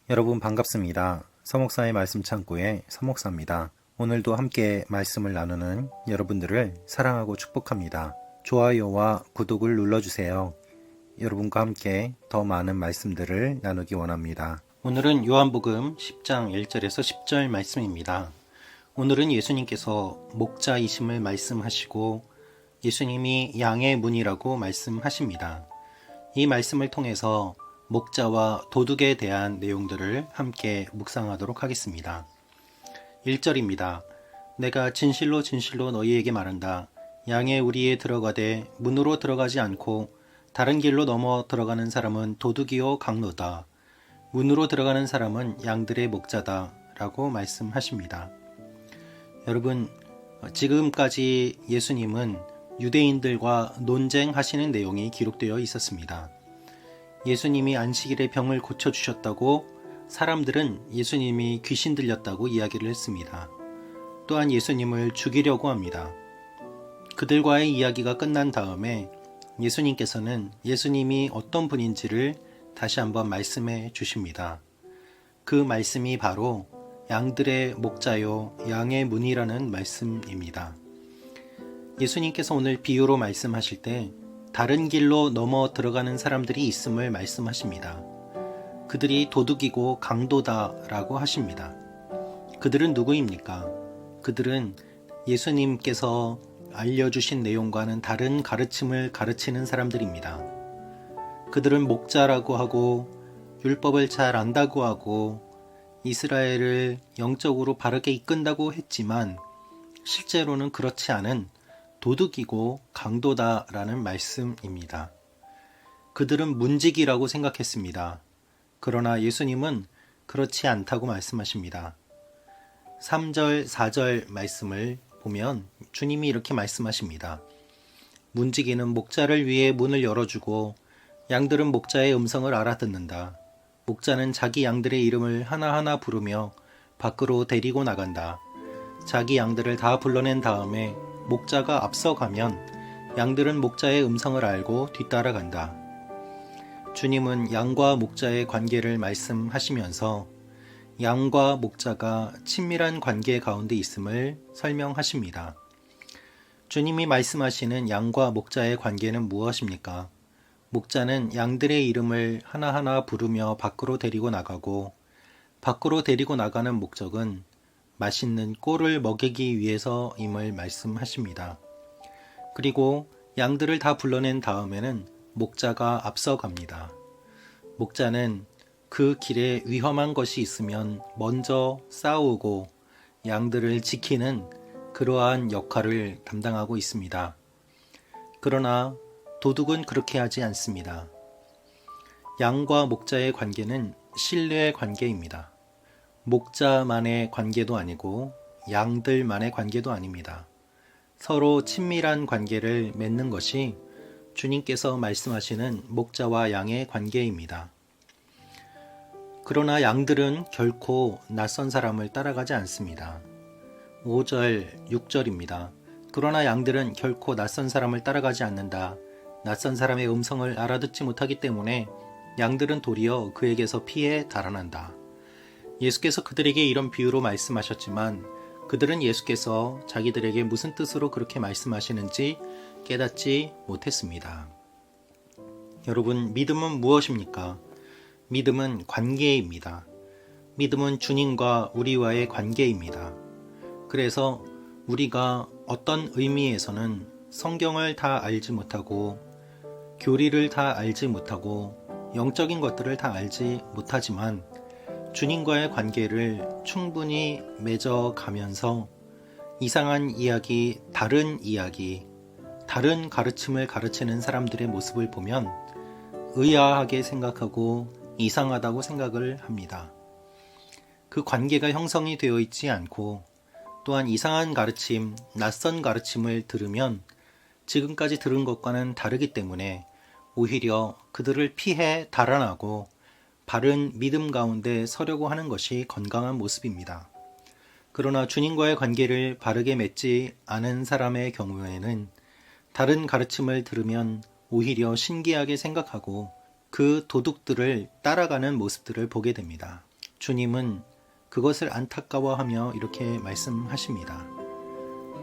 여러분 반갑습니다. 서목사의 말씀 창고의 서목사입니다. 오늘도 함께 말씀을 나누는 여러분들을 사랑하고 축복합니다. 좋아요와 구독을 눌러주세요. 여러분과 함께 더 많은 말씀들을 나누기 원합니다. 오늘은 요한복음 10장 1절에서 10절 말씀입니다. 오늘은 예수님께서 목자이심을 말씀하시고 예수님이 양의 문이라고 말씀하십니다. 이 말씀을 통해서 목자와 도둑에 대한 내용들을 함께 묵상하도록 하겠습니다. 1절입니다. 내가 진실로 진실로 너희에게 말한다. 양의 우리에 들어가되 문으로 들어가지 않고 다른 길로 넘어 들어가는 사람은 도둑이요 강도다. 문으로 들어가는 사람은 양들의 목자다 라고 말씀하십니다. 여러분, 지금까지 예수님은 유대인들과 논쟁하시는 내용이 기록되어 있었습니다. 예수님이 안식일에 병을 고쳐주셨다고 사람들은 예수님이 귀신 들렸다고 이야기를 했습니다. 또한 예수님을 죽이려고 합니다. 그들과의 이야기가 끝난 다음에 예수님께서는 예수님이 어떤 분인지를 다시 한번 말씀해 주십니다. 그 말씀이 바로 양들의 목자요 양의 문이라는 말씀입니다. 예수님께서 오늘 비유로 말씀하실 때 다른 길로 넘어 들어가는 사람들이 있음을 말씀하십니다. 그들이 도둑이고 강도다라고 하십니다. 그들은 누구입니까? 그들은 예수님께서 알려주신 내용과는 다른 가르침을 가르치는 사람들입니다. 그들은 목자라고 하고 율법을 잘 안다고 하고 이스라엘을 영적으로 바르게 이끈다고 했지만 실제로는 그렇지 않은 도둑이고 강도다라는 말씀입니다. 그들은 문지기라고 생각했습니다. 그러나 예수님은 그렇지 않다고 말씀하십니다. 3절, 4절 말씀을 보면 주님이 이렇게 말씀하십니다. 문지기는 목자를 위해 문을 열어주고 양들은 목자의 음성을 알아듣는다. 목자는 자기 양들의 이름을 하나하나 부르며 밖으로 데리고 나간다. 자기 양들을 다 불러낸 다음에 목자가 앞서가면 양들은 목자의 음성을 알고 뒤따라간다. 주님은 양과 목자의 관계를 말씀하시면서 양과 목자가 친밀한 관계 가운데 있음을 설명하십니다. 주님이 말씀하시는 양과 목자의 관계는 무엇입니까? 목자는 양들의 이름을 하나하나 부르며 밖으로 데리고 나가고 밖으로 데리고 나가는 목적은 맛있는 꼴을 먹이기 위해서임을 말씀하십니다. 그리고 양들을 다 불러낸 다음에는 목자가 앞서갑니다. 목자는 그 길에 위험한 것이 있으면 먼저 싸우고 양들을 지키는 그러한 역할을 담당하고 있습니다. 그러나 도둑은 그렇게 하지 않습니다. 양과 목자의 관계는 신뢰의 관계입니다. 목자만의 관계도 아니고 양들만의 관계도 아닙니다. 서로 친밀한 관계를 맺는 것이 주님께서 말씀하시는 목자와 양의 관계입니다. 그러나 양들은 결코 낯선 사람을 따라가지 않습니다. 5절, 6절입니다. 그러나 양들은 결코 낯선 사람을 따라가지 않는다. 낯선 사람의 음성을 알아듣지 못하기 때문에 양들은 도리어 그에게서 피해 달아난다. 예수께서 그들에게 이런 비유로 말씀하셨지만 그들은 예수께서 자기들에게 무슨 뜻으로 그렇게 말씀하시는지 깨닫지 못했습니다. 여러분, 믿음은 무엇입니까? 믿음은 관계입니다. 믿음은 주님과 우리와의 관계입니다. 그래서 우리가 어떤 의미에서는 성경을 다 알지 못하고 교리를 다 알지 못하고 영적인 것들을 다 알지 못하지만 주님과의 관계를 충분히 맺어가면서 이상한 이야기, 다른 가르침을 가르치는 사람들의 모습을 보면 의아하게 생각하고 이상하다고 생각을 합니다. 그 관계가 형성이 되어 있지 않고 또한 이상한 가르침, 낯선 가르침을 들으면 지금까지 들은 것과는 다르기 때문에 오히려 그들을 피해 달아나고 바른 믿음 가운데 서려고 하는 것이 건강한 모습입니다. 그러나 주님과의 관계를 바르게 맺지 않은 사람의 경우에는 다른 가르침을 들으면 오히려 신기하게 생각하고 그 도둑들을 따라가는 모습들을 보게 됩니다. 주님은 그것을 안타까워하며 이렇게 말씀하십니다.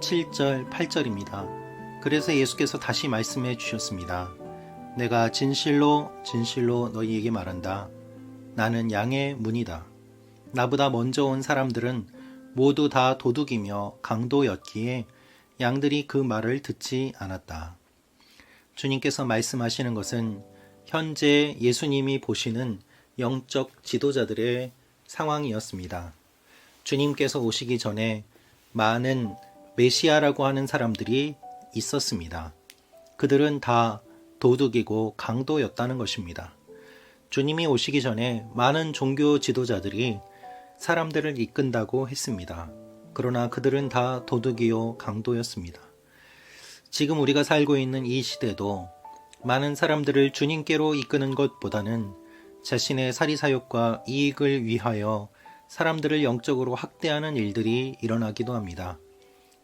7절, 8절입니다. 그래서 예수께서 다시 말씀해 주셨습니다. 내가 진실로 진실로 너희에게 말한다. 나는 양의 문이다. 나보다 먼저 온 사람들은 모두 다 도둑이며 강도였기에 양들이 그 말을 듣지 않았다. 주님께서 말씀하시는 것은 현재 예수님이 보시는 영적 지도자들의 상황이었습니다. 주님께서 오시기 전에 많은 메시아라고 하는 사람들이 있었습니다. 그들은 다 도둑이고 강도였다는 것입니다. 주님이 오시기 전에 많은 종교 지도자들이 사람들을 이끈다고 했습니다. 그러나 그들은 다 도둑이요 강도였습니다. 지금 우리가 살고 있는 이 시대도 많은 사람들을 주님께로 이끄는 것보다는 자신의 사리사욕과 이익을 위하여 사람들을 영적으로 학대하는 일들이 일어나기도 합니다.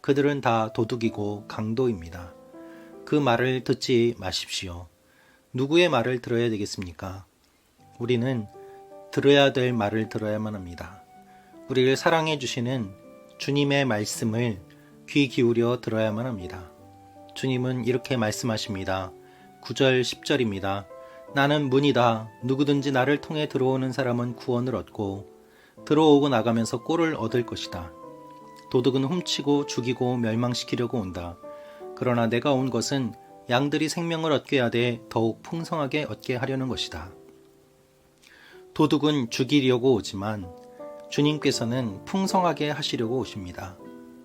그들은 다 도둑이고 강도입니다. 그 말을 듣지 마십시오. 누구의 말을 들어야 되겠습니까? 우리는 들어야 될 말을 들어야만 합니다. 우리를 사랑해 주시는 주님의 말씀을 귀 기울여 들어야만 합니다. 주님은 이렇게 말씀하십니다. 9절 10절입니다. 나는 문이다. 누구든지 나를 통해 들어오는 사람은 구원을 얻고 들어오고 나가면서 꼴을 얻을 것이다. 도둑은 훔치고 죽이고 멸망시키려고 온다. 그러나 내가 온 것은 양들이 생명을 얻게 하되 더욱 풍성하게 얻게 하려는 것이다. 도둑은 죽이려고 오지만 주님께서는 풍성하게 하시려고 오십니다.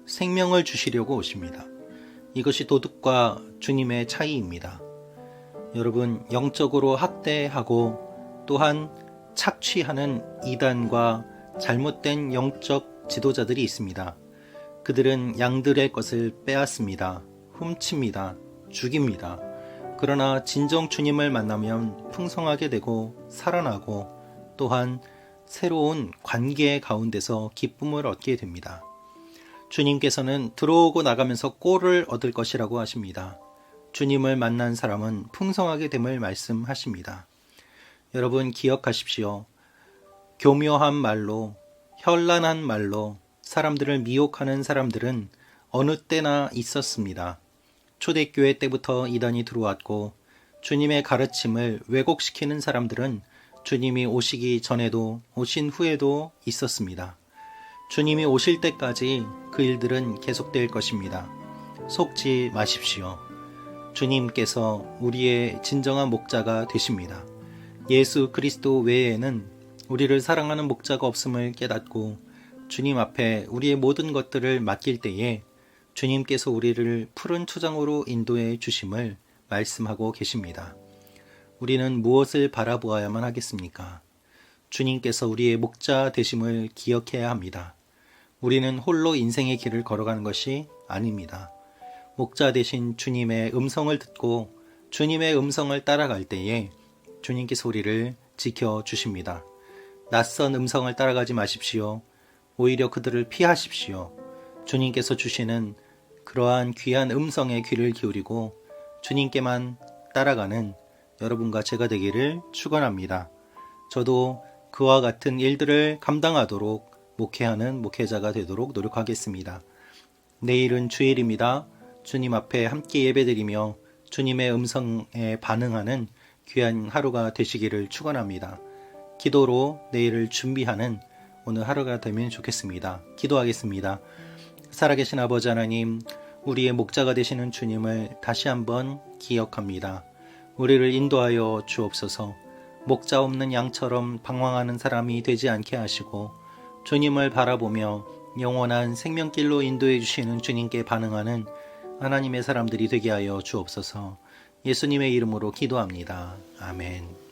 생명을 주시려고 오십니다. 이것이 도둑과 주님의 차이입니다. 여러분, 영적으로 학대하고 또한 착취하는 이단과 잘못된 영적 지도자들이 있습니다. 그들은 양들의 것을 빼앗습니다. 훔칩니다. 죽입니다. 그러나 진정 주님을 만나면 풍성하게 되고 살아나고 또한 새로운 관계 가운데서 기쁨을 얻게 됩니다. 주님께서는 들어오고 나가면서 꼴을 얻을 것이라고 하십니다. 주님을 만난 사람은 풍성하게 됨을 말씀하십니다. 여러분 기억하십시오. 교묘한 말로, 현란한 말로 사람들을 미혹하는 사람들은 어느 때나 있었습니다. 초대교회 때부터 이단이 들어왔고 주님의 가르침을 왜곡시키는 사람들은 주님이 오시기 전에도 오신 후에도 있었습니다. 주님이 오실 때까지 그 일들은 계속될 것입니다. 속지 마십시오. 주님께서 우리의 진정한 목자가 되십니다. 예수 그리스도 외에는 우리를 사랑하는 목자가 없음을 깨닫고 주님 앞에 우리의 모든 것들을 맡길 때에 주님께서 우리를 푸른 초장으로 인도해 주심을 말씀하고 계십니다. 우리는 무엇을 바라보아야만 하겠습니까? 주님께서 우리의 목자 되심을 기억해야 합니다. 우리는 홀로 인생의 길을 걸어가는 것이 아닙니다. 목자 되신 주님의 음성을 듣고 주님의 음성을 따라갈 때에 주님께서 우리를 지켜주십니다. 낯선 음성을 따라가지 마십시오. 오히려 그들을 피하십시오. 주님께서 주시는 그러한 귀한 음성에 귀를 기울이고 주님께만 따라가는 여러분과 제가 되기를 축원합니다. 저도 그와 같은 일들을 감당하도록 목회하는 목회자가 되도록 노력하겠습니다. 내일은 주일입니다. 주님 앞에 함께 예배드리며 주님의 음성에 반응하는 귀한 하루가 되시기를 축원합니다. 기도로 내일을 준비하는 오늘 하루가 되면 좋겠습니다. 기도하겠습니다. 살아계신 아버지 하나님, 우리의 목자가 되시는 주님을 다시 한번 기억합니다. 우리를 인도하여 주옵소서. 목자 없는 양처럼 방황하는 사람이 되지 않게 하시고 주님을 바라보며 영원한 생명길로 인도해 주시는 주님께 반응하는 하나님의 사람들이 되게 하여 주옵소서. 예수님의 이름으로 기도합니다. 아멘.